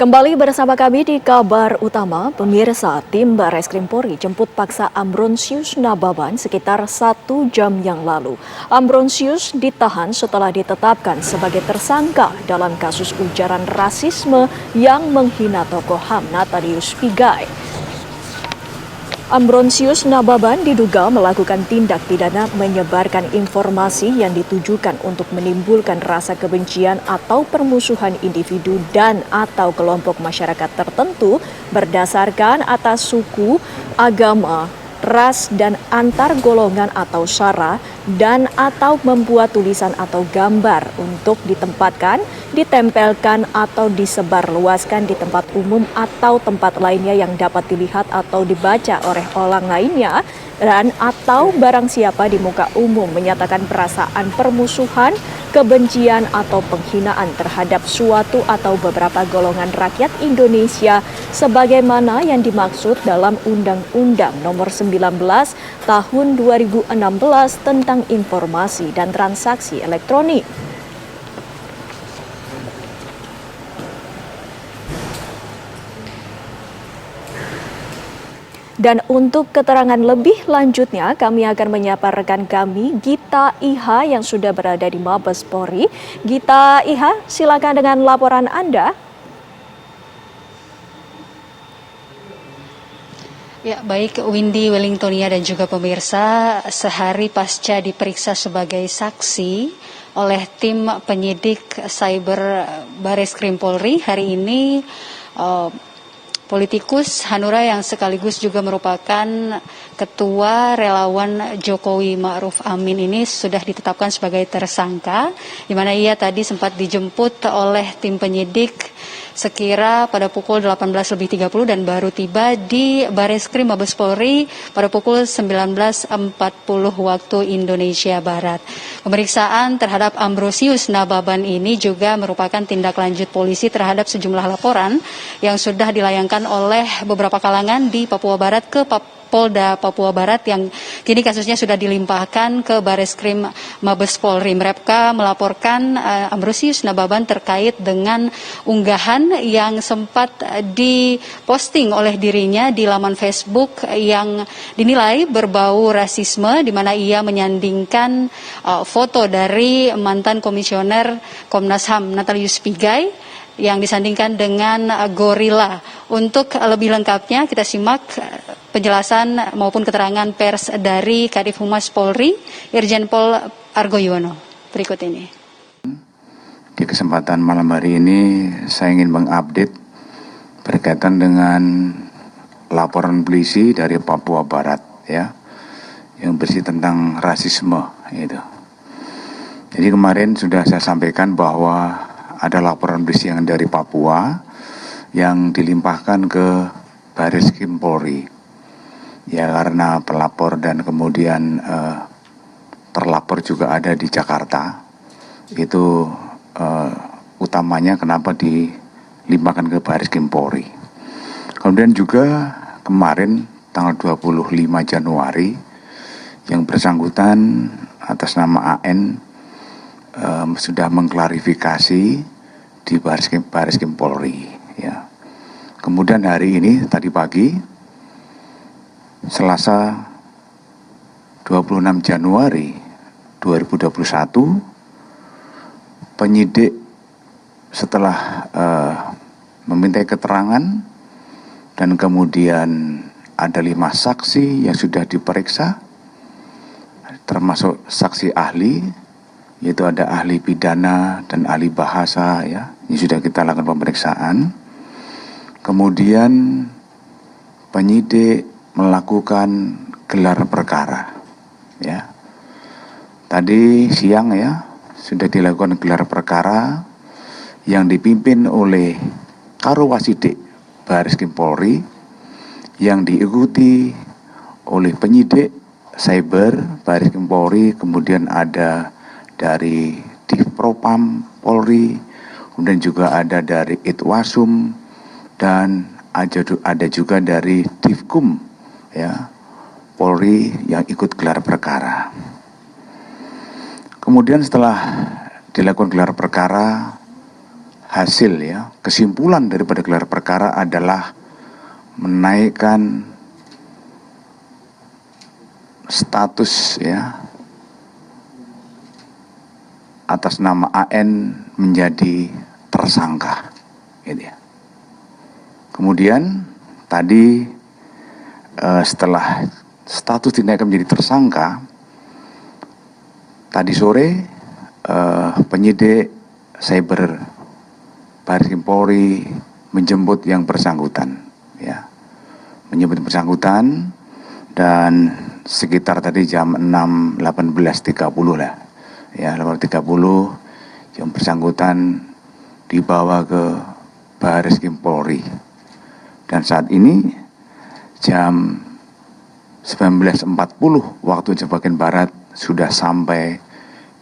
Kembali bersama kami di kabar utama, pemirsa tim Bareskrim Polri jemput paksa Ambrosius Nababan sekitar 1 jam yang lalu. Ambrosius ditahan setelah ditetapkan sebagai tersangka dalam kasus ujaran rasisme yang menghina tokoh HAM Natalius Pigai. Ambrosius Nababan diduga melakukan tindak pidana menyebarkan informasi yang ditujukan untuk menimbulkan rasa kebencian atau permusuhan individu dan atau kelompok masyarakat tertentu berdasarkan atas suku, agama, ras, dan antar golongan atau sara, dan atau membuat tulisan atau gambar untuk ditempatkan, ditempelkan, atau disebarluaskan di tempat umum atau tempat lainnya yang dapat dilihat atau dibaca oleh orang lainnya, dan atau barang siapa di muka umum menyatakan perasaan permusuhan, kebencian, atau penghinaan terhadap suatu atau beberapa golongan rakyat Indonesia sebagaimana yang dimaksud dalam Undang-Undang Nomor 19 Tahun 2016 tentang Informasi dan Transaksi Elektronik. Dan untuk keterangan lebih lanjutnya, kami akan menyapa rekan kami, Gita Iha yang sudah berada di Mabes Polri. Gita Iha, silakan dengan laporan Anda. Ya, baik Windy Wellingtonia dan juga pemirsa, sehari pasca diperiksa sebagai saksi oleh tim penyidik Cyber Bareskrim Polri, hari ini politikus Hanura yang sekaligus juga merupakan ketua relawan Jokowi Ma'ruf Amin ini sudah ditetapkan sebagai tersangka, di mana ia tadi sempat dijemput oleh tim penyidik sekira pada pukul 18.30 dan baru tiba di Bareskrim Mabes Polri pada pukul 19.40 waktu Indonesia Barat. Pemeriksaan terhadap Ambrosius Nababan ini juga merupakan tindak lanjut polisi terhadap sejumlah laporan yang sudah dilayangkan oleh beberapa kalangan di Papua Barat ke Polda Papua Barat yang kini kasusnya sudah dilimpahkan ke Bareskrim Mabes Polri. Mereka melaporkan Ambrosius Nababan terkait dengan unggahan yang sempat diposting oleh dirinya di laman Facebook yang dinilai berbau rasisme, di mana ia menyandingkan foto dari mantan komisioner Komnas HAM Natalius Pigai yang disandingkan dengan gorila. Untuk lebih lengkapnya kita simak penjelasan maupun keterangan pers dari Kadif Humas Polri, Irjen Pol Argo Yuwono. Berikut ini. Di kesempatan malam hari ini saya ingin mengupdate berkaitan dengan laporan polisi dari Papua Barat ya, yang bersih tentang rasisme gitu. Jadi kemarin sudah saya sampaikan bahwa ada laporan polisi yang dari Papua yang dilimpahkan ke Bareskrim Polri. Ya karena pelapor dan kemudian terlapor juga ada di Jakarta. Itu utamanya kenapa dilimpahkan ke Bareskrim Polri. Kemudian juga kemarin tanggal 25 Januari yang bersangkutan atas nama AN sudah mengklarifikasi di Bareskrim Polri ya. Kemudian hari ini tadi pagi Selasa 26 Januari 2021 penyidik setelah meminta keterangan dan kemudian ada 5 saksi yang sudah diperiksa termasuk saksi ahli, yaitu ada ahli pidana dan ahli bahasa ya, ini sudah kita lakukan pemeriksaan. Kemudian penyidik melakukan gelar perkara ya. Tadi siang ya sudah dilakukan gelar perkara yang dipimpin oleh Karowasidik Bareskrim Polri yang diikuti oleh penyidik Cyber Bareskrim Polri, kemudian ada dari Divpropam Polri, kemudian juga ada dari Itwasum, dan ada juga dari Divkum ya, Polri yang ikut gelar perkara. Kemudian setelah dilakukan gelar perkara, hasil ya, kesimpulan daripada gelar perkara adalah menaikkan status ya atas nama AN menjadi tersangka gitu ya. Kemudian tadi setelah status dinaikkan menjadi tersangka, tadi sore penyidik Cyber Baris Krim Polri menjemput yang bersangkutan ya. Menjemput yang bersangkutan dan sekitar tadi jam 18.30 lah. Ya, 18.30 yang bersangkutan dibawa ke Baris Krim Polri. Dan saat ini jam 19.40 waktu Indonesia bagian Barat sudah sampai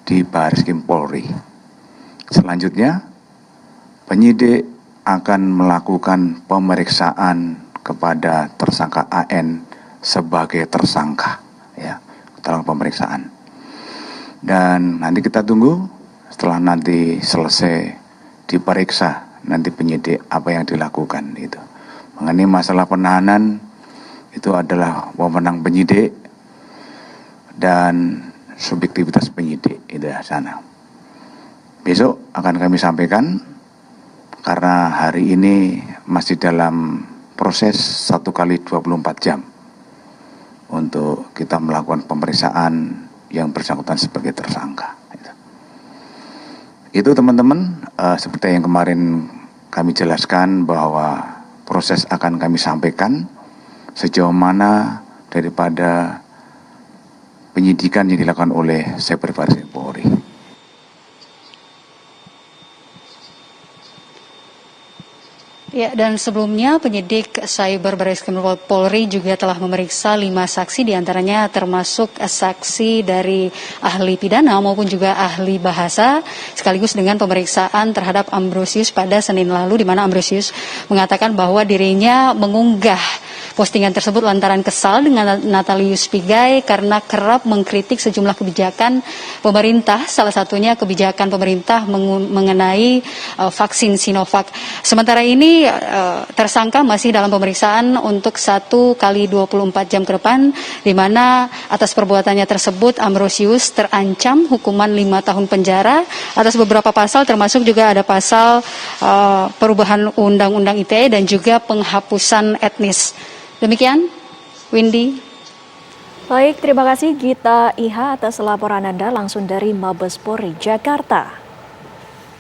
di Baris Krim Polri. Selanjutnya penyidik akan melakukan pemeriksaan kepada tersangka AN sebagai tersangka ya, dalam pemeriksaan. Dan nanti kita tunggu setelah nanti selesai diperiksa nanti penyidik apa yang dilakukan itu. Mengenai masalah penahanan itu adalah wewenang penyidik dan subjektivitas penyidik itu sana. Besok akan kami sampaikan karena hari ini masih dalam proses 1 kali 24 jam untuk kita melakukan pemeriksaan yang bersangkutan sebagai tersangka. Itu teman-teman, seperti yang kemarin kami jelaskan bahwa proses akan kami sampaikan sejauh mana daripada penyidikan yang dilakukan oleh Cyber Baris Krim Polri. Ya, dan sebelumnya penyidik Cyber Baris Krim Polri juga telah memeriksa 5 saksi, diantaranya termasuk saksi dari ahli pidana maupun juga ahli bahasa, sekaligus dengan pemeriksaan terhadap Ambrosius pada Senin lalu, di mana Ambrosius mengatakan bahwa dirinya mengunggah postingan tersebut lantaran kesal dengan Natalius Pigai karena kerap mengkritik sejumlah kebijakan pemerintah, salah satunya kebijakan pemerintah mengenai vaksin Sinovac. Sementara ini tersangka masih dalam pemeriksaan untuk 1 kali 24 jam ke depan, di mana atas perbuatannya tersebut Ambrosius terancam hukuman 5 tahun penjara atas beberapa pasal, termasuk juga ada pasal perubahan Undang-Undang ITE dan juga penghapusan etnis. Demikian, Windy. Baik, terima kasih Gita Iha atas laporan Anda langsung dari Mabes Polri, Jakarta.